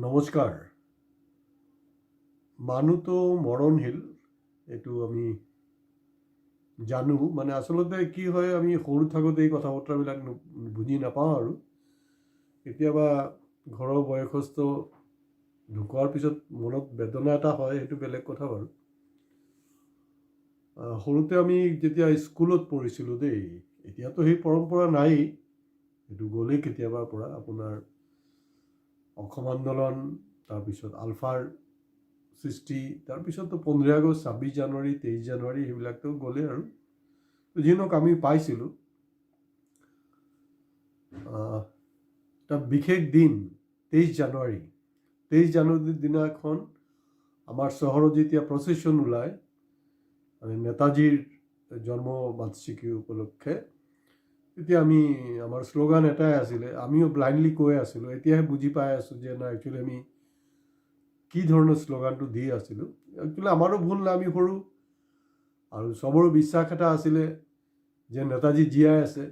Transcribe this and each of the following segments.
নমস্কাৰ। মানুহ তো মৰণশীল, এইটো আমি জানো। মানে আচলতে কি হয়, আমি সৰু থাকোঁতে এই কথা বতৰাবিলাক বুজি নাপাওঁ আৰু কেতিয়াবা ঘৰৰ বয়সস্থ ঢুকোৱাৰ পিছত মনত বেদনা এটা হয়, সেইটো বেলেগ কথা বাৰু। সৰুতে আমি যেতিয়া স্কুলত পঢ়িছিলোঁ দেই, এতিয়াতো সেই পৰম্পৰা নাই, সেইটো গ'লেই কেতিয়াবাৰ পৰা। আপোনাৰ অসম আন্দোলন, তাৰপিছত আলফাৰ সৃষ্টি, তাৰপিছততো 15 আগষ্ট, 26 জানুৱাৰী, 23 জানুৱাৰী সেইবিলাকতো গ'লেই আৰু। যি নহওক আমি পাইছিলোঁ এটা বিশেষ দিন 23 জানুৱাৰী। 23 জানুৱাৰীৰ দিনাখন আমাৰ চহৰত যেতিয়া প্ৰচেশ্যন ওলায়, মানে নেতাজীৰ জন্ম বাৰ্ষিকী উপলক্ষে, তেতিয়া আমাৰ শ্লোগান এটাই আছিলে, আমিও ব্লাইণ্ডলি কৈ আছিলোঁ। এতিয়াহে বুজি পাই আছোঁ যে না, একচুৱেলি আমি কি ধৰণৰ শ্লোগানটো দি আছিলোঁ। একচুৱেলি আমাৰো ভুল নাই, আমি সৰু, আৰু চবৰো বিশ্বাস এটা আছিলে যে নেতাজী জীয়াই আছে।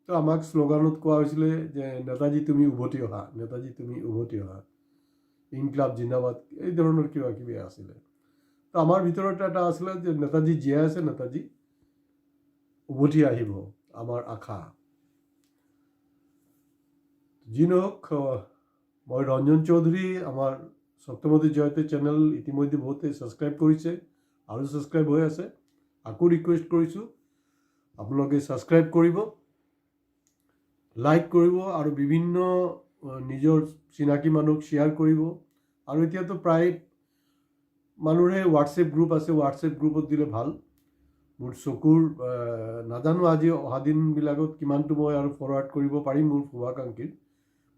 তো আমাক শ্লোগানত কোৱা হৈছিলে যে নেতাজী তুমি উভতি অহা, নেতাজী তুমি উভতি অহা, ইনকলাব জিন্দাবাদ, এই ধৰণৰ কিবা কিবি আছিলে। তো আমাৰ ভিতৰত এটা আছিলে যে নেতাজী জীয়াই আছে, নেতাজী উভতি আহিব, আমাৰ আশা। যি নহওক, মই ৰঞ্জন চৌধুৰী, আমাৰ সত্যমতী জয়তে চেনেল ইতিমধ্যে বহুতে ছাবস্ক্ৰাইব কৰিছে আৰু ছাবস্ক্ৰাইব হৈ আছে। আকৌ ৰিকুৱেষ্ট কৰিছোঁ, আপোনালোকে ছাবস্ক্ৰাইব কৰিব, লাইক কৰিব আৰু বিভিন্ন নিজৰ চিনাকি মানুহক শ্বেয়াৰ কৰিব। আৰু এতিয়াতো প্ৰায় মানুহৰে হোৱাটছএপ গ্ৰুপ আছে, হোৱাটছএপ গ্ৰুপত দিলে ভাল। মোৰ চকুৰ নাজানো আজি অহা দিনবিলাকত কিমানটো মই আৰু ফৰৱাৰ্ড কৰিব পাৰিম মোৰ শুভাকাংক্ষীৰ।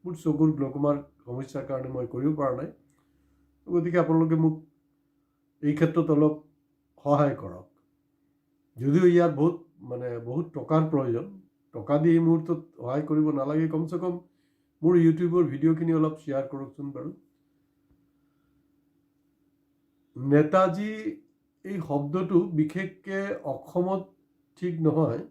মোৰ চকুৰ গ্লকমাৰ সমস্যাৰ কাৰণে মই কৰিব পৰা নাই। গতিকে আপোনালোকে মোক এই ক্ষেত্ৰত অলপ সহায় কৰক। যদিও ইয়াত বহুত টকাৰ প্ৰয়োজন, টকা দি এই মুহূৰ্তত সহায় কৰিব নালাগে, কমচে কম মোৰ ইউটিউবৰ ভিডিঅ'খিনি অলপ শ্বেয়াৰ কৰকচোন বাৰু। নেতাজী এই শব্দটো বিশেষকৈ অসমত ঠিক নহয়,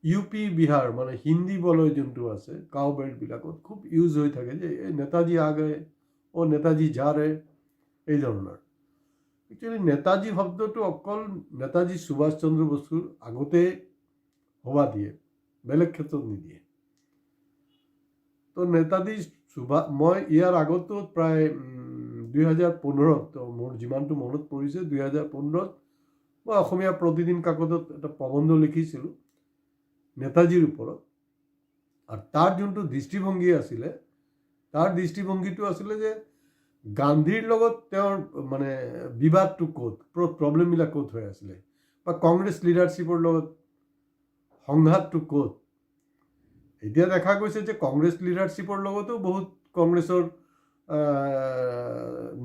ইউ পি বিহাৰ মানে হিন্দী বলয় যোনটো আছে, কাউ বেল্টবিলাকত খুব ইউজ হৈ থাকে যে এই নেতাজী আগে, অ' নেতাজী যা ৰে, এই ধৰণৰ। একচুৱেলি নেতাজী শব্দটো অকল নেতাজী সুভাষ চন্দ্ৰ বসুৰ আগতে হবা দিয়ে, বেলেগ ক্ষেত্ৰত নিদিয়ে। তো নেতাজী মই ইয়াৰ আগতো প্ৰায় 2015, মোৰ যিমানটো মনত পৰিছে 2015 মই অসমীয়া প্ৰতিদিন কাকতত এটা প্ৰবন্ধ লিখিছিলোঁ নেতাজীৰ ওপৰত। আৰু তাৰ যোনটো দৃষ্টিভংগী আছিলে, তাৰ দৃষ্টিভংগীটো আছিলে যে গান্ধীৰ লগত তেওঁৰ মানে বিবাদটো ক'ত, প্ৰব্লেমবিলাক ক'ত হৈ আছিলে, বা কংগ্ৰেছ লিডাৰশ্বিপৰ লগত সংঘাতটো ক'ত। এতিয়া দেখা গৈছে যে কংগ্ৰেছ লিডাৰশ্বিপৰ লগতো বহুত কংগ্ৰেছৰ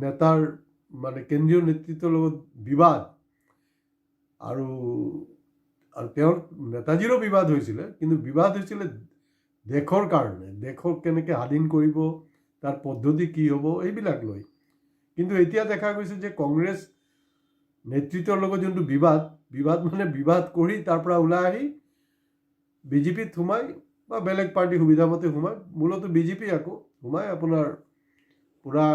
নেতাৰ মানে কেন্দ্ৰীয় নেতৃত্বৰ লগত বিবাদ, আৰু তেওঁৰ নেতাজীৰো বিবাদ হৈছিলে, কিন্তু বিবাদ হৈছিলে দেশৰ কাৰণে, দেশক কেনেকৈ স্বাধীন কৰিব, তাৰ পদ্ধতি কি হ'ব, এইবিলাক লৈ। কিন্তু এতিয়া দেখা গৈছে যে কংগ্ৰেছ নেতৃত্বৰ লগত যোনটো বিবাদ মানে বিবাদ কৰি তাৰ পৰা ওলাই আহি বিজেপিত সোমাই বা বেলেগ পাৰ্টি সুবিধামতে সোমাই, মূলতঃ বিজেপি আকৌ সোমাই আপোনাৰ পূৰা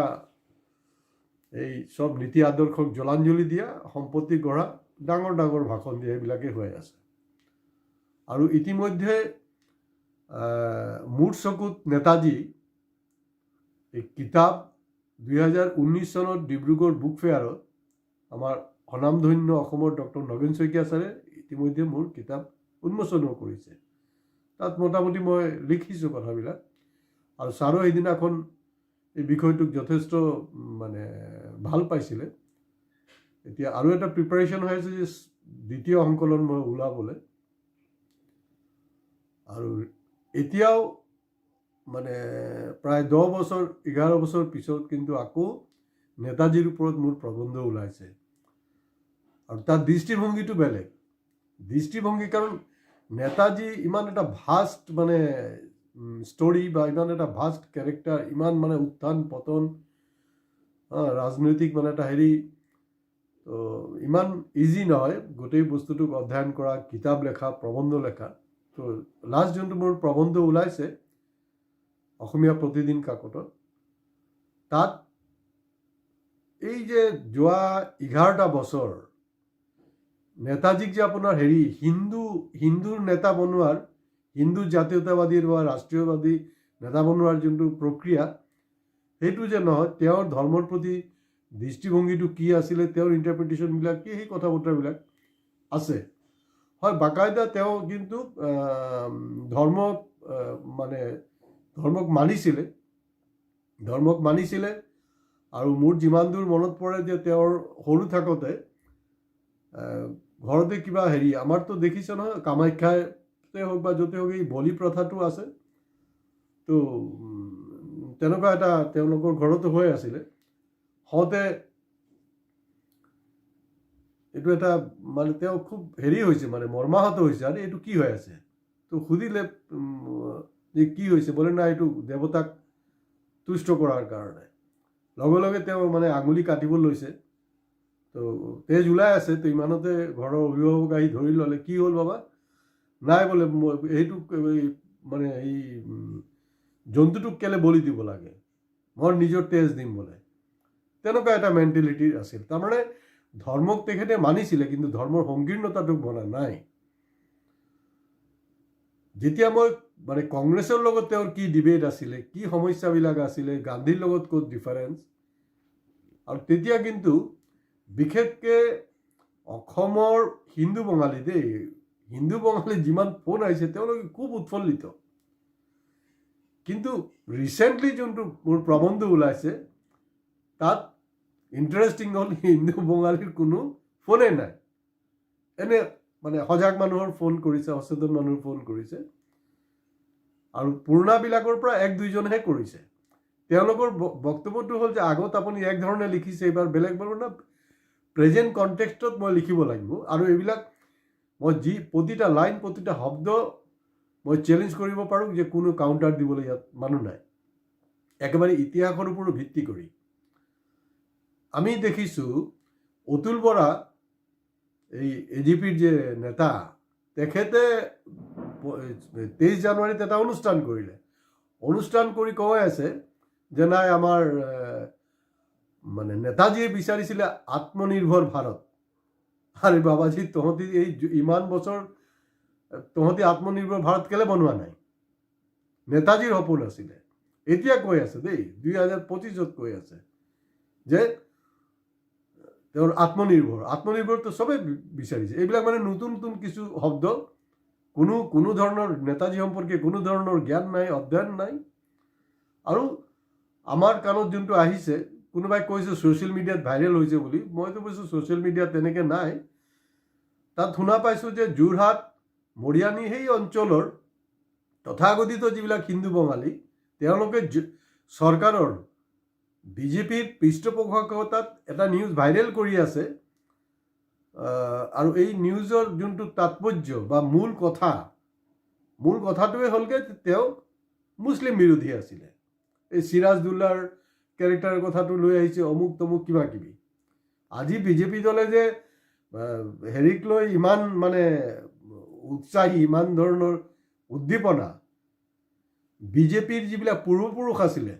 এই চব নীতি আদৰ্শক জলাঞ্জলি দিয়া, সম্পত্তি গঢ়া, ডাঙৰ ডাঙৰ ভাষণ দিয়া, এইবিলাকেই হৈ আছে। আৰু ইতিমধ্যে মোৰ চকুত নেতাজী এই কিতাপ 2019 চনত ডিব্ৰুগড় বুক ফেয়াৰত আমাৰ স্বনামধন্য অসমৰ ডক্টৰ নগেন শইকীয়া ছাৰে ইতিমধ্যে মোৰ কিতাপ উন্মোচনো কৰিছে। তাত মোটামুটি মই লিখিছোঁ কথাবিলাক, আৰু ছাৰো সেইদিনাখন এই বিষয়টোক যথেষ্ট মানে ভাল পাইছিলে। এতিয়া আৰু এটা প্ৰিপাৰেশ্যন হৈ আছে যে দ্বিতীয় সংকলন মই ওলাবলৈ। আৰু এতিয়াও মানে প্ৰায় 10 বছৰ 11 বছৰ পিছত কিন্তু আকৌ নেতাজীৰ ওপৰত মোৰ প্ৰবন্ধ ওলাইছে, আৰু তাৰ দৃষ্টিভংগীটো বেলেগ দৃষ্টিভংগী। কাৰণ নেতাজী ইমান এটা ভাষ্ট মানে ষ্টৰি, বা ইমান এটা ভাষ্ট কেৰেক্টাৰ, ইমান মানে উত্থান পতন, ৰাজনৈতিক মানে এটা হেৰি, তো ইমান ইজি নহয় গোটেই বস্তুটোক অধ্যয়ন কৰা, কিতাপ লেখা, প্ৰবন্ধ লেখা। তো লাষ্ট যোনটো মোৰ প্ৰবন্ধ ওলাইছে অসমীয়া প্ৰতিদিন কাকতত। তাত এই যে যোৱা 11টা বছৰ নেতাজীক যে আপোনাৰ হিন্দুৰ নেতা বনোৱাৰ, হিন্দু জাতীয়তাবাদীৰ বা ৰাষ্ট্ৰীয়বাদী নেতা বনোৱাৰ যোনটো প্ৰক্ৰিয়া, সেইটো যে নহয়, তেওঁৰ ধৰ্মৰ প্ৰতি দৃষ্টিভংগীটো কি আছিলে, তেওঁৰ ইণ্টাৰপ্ৰিটেশ্যনবিলাক কি, সেই কথা বতৰাবিলাক আছে। হয়, বাকাইদা তেওঁ কিন্তু ধৰ্মক মানিছিলে। আৰু মোৰ যিমান দূৰ মনত পৰে যে তেওঁৰ সৰু থাকোঁতে ঘৰতে কিবা আমাৰতো দেখিছে নহয়, কামাখ্যাতে হওক বা য'তে হওক এই বলি প্ৰথাটো আছে। তো তেনেকুৱা এটা তেওঁলোকৰ ঘৰতো হৈ আছিলে। হওঁতে এইটো এটা মানে তেওঁ খুব হৈছে, মানে মৰ্মাহত হৈছে, আৰু এইটো কি হৈ আছে। তো সুধিলে যে কি হৈছে, বোলে না এইটো দেৱতাক তুষ্ট কৰাৰ কাৰণে। লগে লগে তেওঁ মানে আঙুলি কাটিব লৈছে, তো তেজ ওলাই আছে। তো ইমানতে ঘৰৰ অভিভাৱক আহি ধৰি ল'লে, কি হ'ল বাবা? নাই বোলে, এইটো মানে এই জন্তুটোক কেলে বলি দিব লাগে, মই নিজৰ তেজ দিম বোলে। তেনেকুৱা এটা মেণ্টেলিটি আছিল। তাৰমানে ধৰ্মক তেখেতে মানিছিলে, কিন্তু ধৰ্মৰ সংকীৰ্ণতাটোক মনা নাই। যেতিয়া মই মানে কংগ্ৰেছৰ লগত তেওঁৰ কি ডিবেট আছিলে, কি সমস্যাবিলাক আছিলে, গান্ধীৰ লগত ক'ত ডিফাৰেঞ্চ, আৰু তেতিয়া কিন্তু বিশেষকৈ অসমৰ হিন্দু বঙালী যিমান ফোন আহিছে, তেওঁলোকে খুব উৎফুল্লিত। কিন্তু ৰিচেণ্টলি যোনটো মোৰ প্ৰবন্ধ ওলাইছে, তাত ইণ্টাৰেষ্টিং হ'ল, হিন্দু বঙালীৰ কোনো ফোনে নাই। এনে মানে সজাগ মানুহৰ ফোন কৰিছে, সচেতন মানুহৰ ফোন কৰিছে, আৰু পুৰণাবিলাকৰ পৰা 1-2জনহে কৰিছে। তেওঁলোকৰ বক্তব্যটো হ'ল যে আগত আপুনি এক ধৰণে লিখিছে, এইবাৰ বেলেগ না, প্ৰেজেণ্ট কনটেক্সটত মই লিখিব লাগিব। আৰু এইবিলাক মই প্ৰতিটা লাইন, প্ৰতিটা শব্দ মই চেলেঞ্জ কৰিব পাৰোঁ যে কোনো কাউণ্টাৰ দিবলৈ ইয়াত মানুহ নাই। একেবাৰে ইতিহাসৰ ওপৰত ভিত্তি কৰি আমি দেখিছোঁ, অতুল বৰা, এই এজিপিৰ যে নেতা, তেখেতে 23 জানুৱাৰীত এটা অনুষ্ঠান কৰিলে। অনুষ্ঠান কৰি কৈ আছে যে নাই, আমাৰ মানে নেতাজীয়ে বিচাৰিছিলে আত্মনিৰ্ভৰ ভাৰত। আৰে বাবাজী, তহঁতি এই ইমান বছৰ তহঁতি আত্মনিৰ্ভৰ ভাৰত কেলে বনোৱা নাই? নেতাজীৰ সপোন আছিলে। এতিয়া কৈ আছে দেই, 2025ত কৈ আছে যে তেওঁৰ আত্মনিৰ্ভৰটো চবেই বিচাৰিছে। এইবিলাক মানে নতুন কিছু শব্দ, কোনো ধৰণৰ নেতাজী সম্পৰ্কে কোনো ধৰণৰ জ্ঞান নাই, অধ্যয়ন নাই। আৰু আমাৰ কাণত যোনটো আহিছে, কোনোবাই কৈছে ছ'চিয়েল মিডিয়াত ভাইৰেল হৈছে বুলি। মইতো কৈছোঁ ছ'চিয়েল মিডিয়াত তেনেকৈ নাই। তাত শুনা পাইছোঁ যে যোৰহাট, মৰিয়ানী, সেই অঞ্চলৰ তথাকথিত যিবিলাক হিন্দু বঙালী, তেওঁলোকে চৰকাৰৰ বিজেপিৰ পৃষ্ঠপোষকতাত এটা নিউজ ভাইৰেল কৰি আছে। আৰু এই নিউজৰ যোনটো তাৎপৰ্য বা মূল কথাটোৱে হ'লগৈ তেওঁ মুছলিম বিৰোধী আছিলে। এই চিৰাজদৌল্লাৰ কেৰেক্টাৰৰ কথাটো লৈ আহিছে, অমুক তমুক কিবা কিবি। আজি বিজেপি দলে যে লৈ ইমান মানে উৎসাহী, ইমান ধৰণৰ উদ্দীপনা, বিজেপিৰ যিবিলাক পূৰ্বপুৰুষ আছিলে,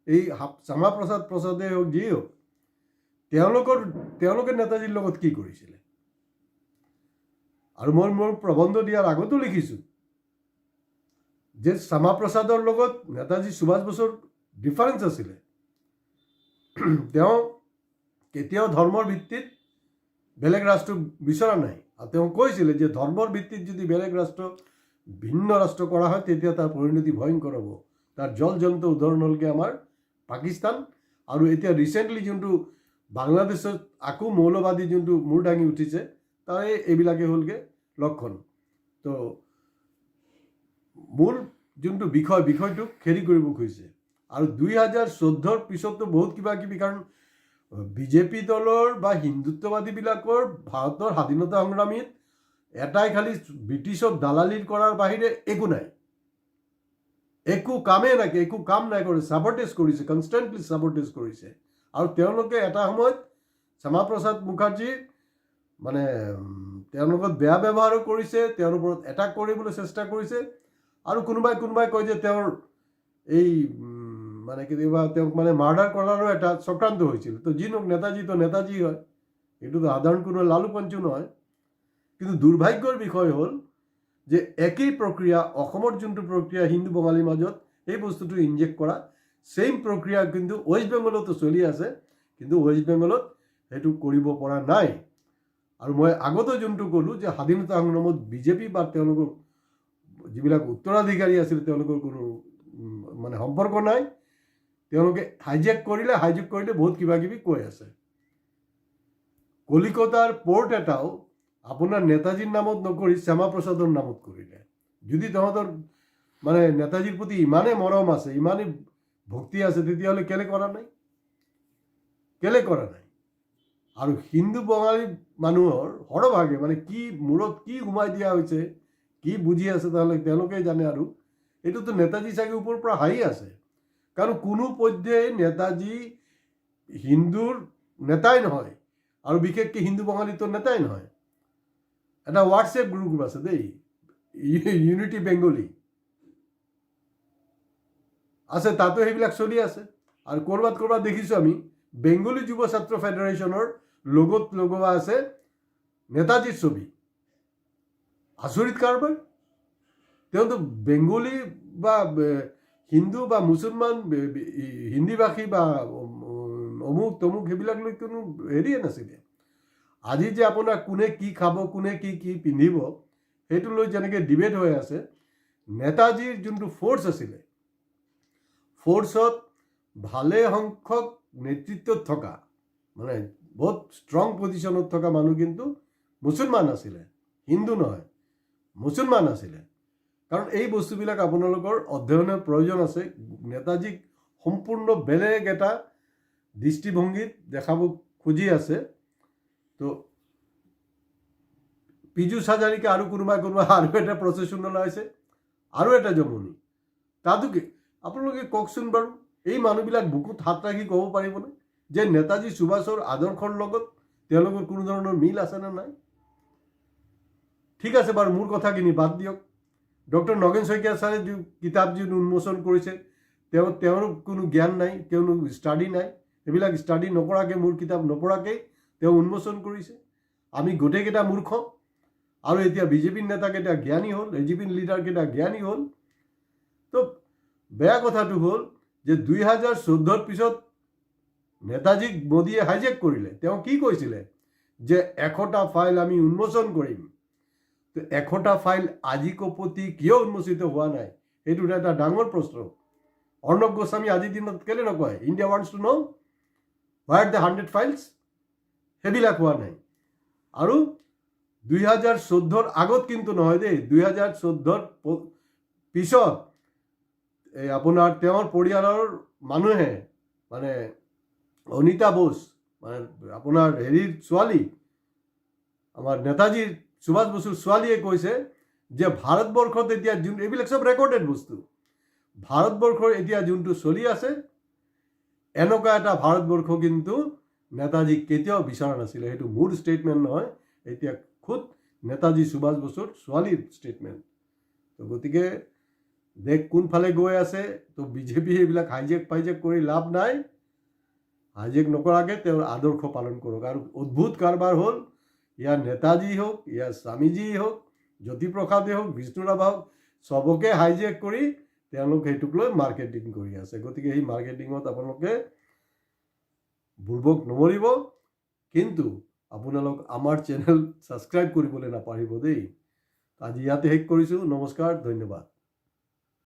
এই শ্যামা প্ৰসাদে হওক, যিয়ে হওক, তেওঁলোকে নেতাজীৰ লগত কি কৰিছিলে। আৰু মই মোৰ প্ৰবন্ধ দিয়াৰ আগতো লিখিছোঁ যে শ্যামা প্ৰসাদৰ লগত নেতাজী সুভাষ বসুৰ ডিফাৰেঞ্চ আছিলে। তেওঁ কেতিয়াও ধৰ্মৰ ভিত্তিত বেলেগ ৰাষ্ট্ৰ বিচৰা নাই। আৰু তেওঁ কৈছিলে যে ধৰ্মৰ ভিত্তিত যদি বেলেগ ভিন্ন ৰাষ্ট্ৰ কৰা হয়, তেতিয়া তাৰ পৰিণতি ভয়ংকৰ হ'ব। তাৰ জ্বলন্ত উদাহৰণ হ'লগৈ আমাৰ পাকিস্তান। আৰু এতিয়া ৰিচেণ্টলি যোনটো বাংলাদেশত আকৌ মৌলবাদী যোনটো মূৰ দাঙি উঠিছে, তাৰে এইবিলাকে হ'লগৈ লক্ষণ। তো মূল যোনটো বিষয়টোক খেদি কৰিব খুজিছে। আৰু 2014 পিছততো বহুত কিবা কিবি, কাৰণ বিজেপি দলৰ বা হিন্দুত্ববাদীবিলাকৰ ভাৰতৰ স্বাধীনতা সংগ্ৰামীত এটাই খালি ব্ৰিটিছক দালালি কৰাৰ বাহিৰে একো নাই, একো কামেই নাই, একো কাম নাই কৰে, ছাবৰ্টেজ কৰিছে, কনষ্টেণ্টলি ছাবৰ্টেজ কৰিছে। আৰু তেওঁলোকে এটা সময়ত শ্যামা প্ৰসাদ মুখাৰ্জীৰ মানে তেওঁৰ লগত বেয়া ব্যৱহাৰো কৰিছে, তেওঁৰ ওপৰত এটাক কৰিবলৈ চেষ্টা কৰিছে। আৰু কোনোবাই কয় যে তেওঁৰ এই মানে কেতিয়াবা তেওঁক মানে মাৰ্ডাৰ কৰাৰো এটা চক্ৰান্ত হৈছিল। তো যি নহওক নেতাজী তো নেতাজী হয়, এইটোতো সাধাৰণ কোনো লালু পঞ্চু নহয়। কিন্তু দুৰ্ভাগ্যৰ বিষয় হ'ল যে একেই প্ৰক্ৰিয়া অসমৰ যোনটো প্ৰক্ৰিয়া হিন্দু বঙালীৰ মাজত এই বস্তুটো ইনজেক্ট কৰা ছেইম প্ৰক্ৰিয়া কিন্তু ৱেষ্ট বেংগলতো চলি আছে, কিন্তু ৱেষ্ট বেংগলত সেইটো কৰিব পৰা নাই। আৰু মই আগতে যোনটো ক'লোঁ যে স্বাধীনতা সংগ্ৰামত বিজেপি বা তেওঁলোকৰ যিবিলাক উত্তৰাধিকাৰী আছিল তেওঁলোকৰ কোনো মানে সম্পৰ্ক নাই। তেওঁলোকে হাইজেক কৰিলে বহুত কিবা কিবি কৈ আছে। কলিকতাৰ পৰ্ট এটাও আপোনাৰ নেতাজীৰ নামত নকৰি শ্যামাপ্ৰসাদৰ নামত কৰিলে। যদি তহঁতৰ মানে নেতাজীৰ প্ৰতি ইমানেই মৰম আছে, ইমানেই ভক্তি আছে, তেতিয়াহ'লে কেলে কৰা নাই? আৰু হিন্দু বঙালী মানুহৰ সৰহভাগে মানে কি মূৰত কি সোমাই দিয়া হৈছে, কি বুজি আছে তাহলে তেওঁলোকে জানে। আৰু এইটোতো নেতাজী চাগে ওপৰৰ পৰা হাঁহি আছে, কাৰণ কোনো পধ্যেই নেতাজী হিন্দুৰ নেতাই নহয়, আৰু বিশেষকৈ হিন্দু বঙালীটোৰ নেতাই নহয়। এটা হোৱাটছএপ গ্ৰুপ আছে দেই, ইউনিটি বেংগলী আছে, তাতো সেইবিলাক চলি আছে। আৰু ক'ৰবাত দেখিছোঁ আমি বেংগলী যুৱ ছাত্ৰ ফেডাৰেশ্যনৰ লোগোত লগোৱা আছে নেতাজীৰ ছবি। আচৰিত কাৰবাৰ। তেওঁতো বেংগলী বা হিন্দু বা মুছলমান হিন্দীভাষী বা অমুক তমুক সেইবিলাক লৈ কোনো হেৰিয়ে নাছিলে। আজি যে আপোনাৰ কোনে কি খাব, কোনে কি কি পিন্ধিব, সেইটো লৈ যেনেকৈ ডিবেট হৈ আছে, নেতাজীৰ যোনটো ফ'ৰ্চ আছিলে, ফ'ৰ্চত ভালে সংখ্যক নেতৃত্বত থকা মানে বহুত ষ্ট্ৰং পজিশ্যনত থকা মানুহ কিন্তু মুছলমান আছিলে, হিন্দু নহয়, মুছলমান আছিলে। কাৰণ এই বস্তুবিলাক আপোনালোকৰ অধ্যয়নৰ প্ৰয়োজন আছে। নেতাজীক সম্পূৰ্ণ বেলেগ এটা দৃষ্টিভংগীত দেখাব খুজি আছে। তো পীযুষ হাজাৰিকা আৰু কোনোবা আৰু এটা প্ৰচেছন ওলাইছে, আৰু এটা জমনি। তাতো কি আপোনালোকে কওকচোন বাৰু, এই মানুহবিলাক বুকুত হাত ৰাখি ক'ব পাৰিবনে যে নেতাজী সুভাষৰ আদৰ্শৰ লগত তেওঁলোকৰ কোনো ধৰণৰ মিল আছেনে নাই? ঠিক আছে বাৰু, মোৰ কথাখিনি বাদ দিয়ক। ডক্টৰ নগেন শইকীয়া ছাৰে যি কিতাপ যি উন্মোচন কৰিছে, তেওঁৰ কোনো জ্ঞান নাই, কোনো ষ্টাডি নাই। এইবিলাক ষ্টাডি নকৰাকৈ, মোৰ কিতাপ নপঢ়াকৈ তেওঁ উন্মোচন কৰিছে। আমি গোটেইকেইটা মূৰ্খ। আৰু এতিয়া বিজেপিৰ নেতাকেইটা জ্ঞানী হ'ল, এজিপিৰ লিডাৰকেইটা জ্ঞানী হ'ল। তো বেয়া কথাটো হ'ল যে 2014 পিছত নেতাজীক মোদীয়ে হাইজেক কৰিলে। তেওঁ কি কৈছিলে যে 100টা ফাইল আমি উন্মোচন কৰিম। তো 100টা ফাইল আজি কপতি কিয় উন্মোচিত হোৱা নাই, সেইটো এটা ডাঙৰ প্ৰশ্ন। অৰ্ণৱ গোস্বামী আজিৰ দিনত কেলে নকয় India wants to know' why are the 100 files? সেইবিলাক হোৱা নাই। আৰু 2014 আগত কিন্তু নহয় দেই, 2014 পিছত এই আপোনাৰ তেওঁৰ পৰিয়ালৰ মানুহে মানে অনিতা বোস মানে আপোনাৰ হেৰিৰ ছোৱালী, আমাৰ নেতাজীৰ সুভাষ বসুৰ ছোৱালীয়ে কৈছে যে ভাৰতবৰ্ষত এতিয়া যোন এইবিলাক চব ৰেকৰ্ডেড বস্তু, ভাৰতবৰ্ষৰ এতিয়া যোনটো চলি আছে, এনেকুৱা এটা ভাৰতবৰ্ষ কিন্তু নেতাজীক কেতিয়াও বিচৰা নাছিলে। সেইটো মোৰ ষ্টেটমেণ্ট নহয়, এতিয়া খুদ নেতাজী সুভাষ বসুৰ ছোৱালীৰ ষ্টেটমেণ্ট। তো গতিকে দেশ কোনফালে গৈ আছে, তো বিজেপি এইবিলাক হাইজেক কৰি লাভ নাই। হাইজেক নকৰাকৈ তেওঁৰ আদৰ্শ পালন কৰক। আৰু অদ্ভুত কাৰবাৰ হ'ল, ইয়াৰ নেতাজী হওক, ইয়াৰ স্বামীজী হওক, জ্যোতিপ্ৰসাদে হওক, বিষ্ণুৰাভা হওক, চবকে হাইজেক কৰি তেওঁলোক সেইটোক লৈ মাৰ্কেটিং কৰি আছে। গতিকে এই মাৰ্কেটিঙত আপোনালোকে বুৰ্বক নমৰিব। কিন্তু আপোনালোক আমাৰ চেনেল ছাবস্ক্ৰাইব কৰিবলৈ নাপাহৰিব দেই। আজি ইয়াতে শেষ কৰিছোঁ। নমস্কাৰ, ধন্যবাদ।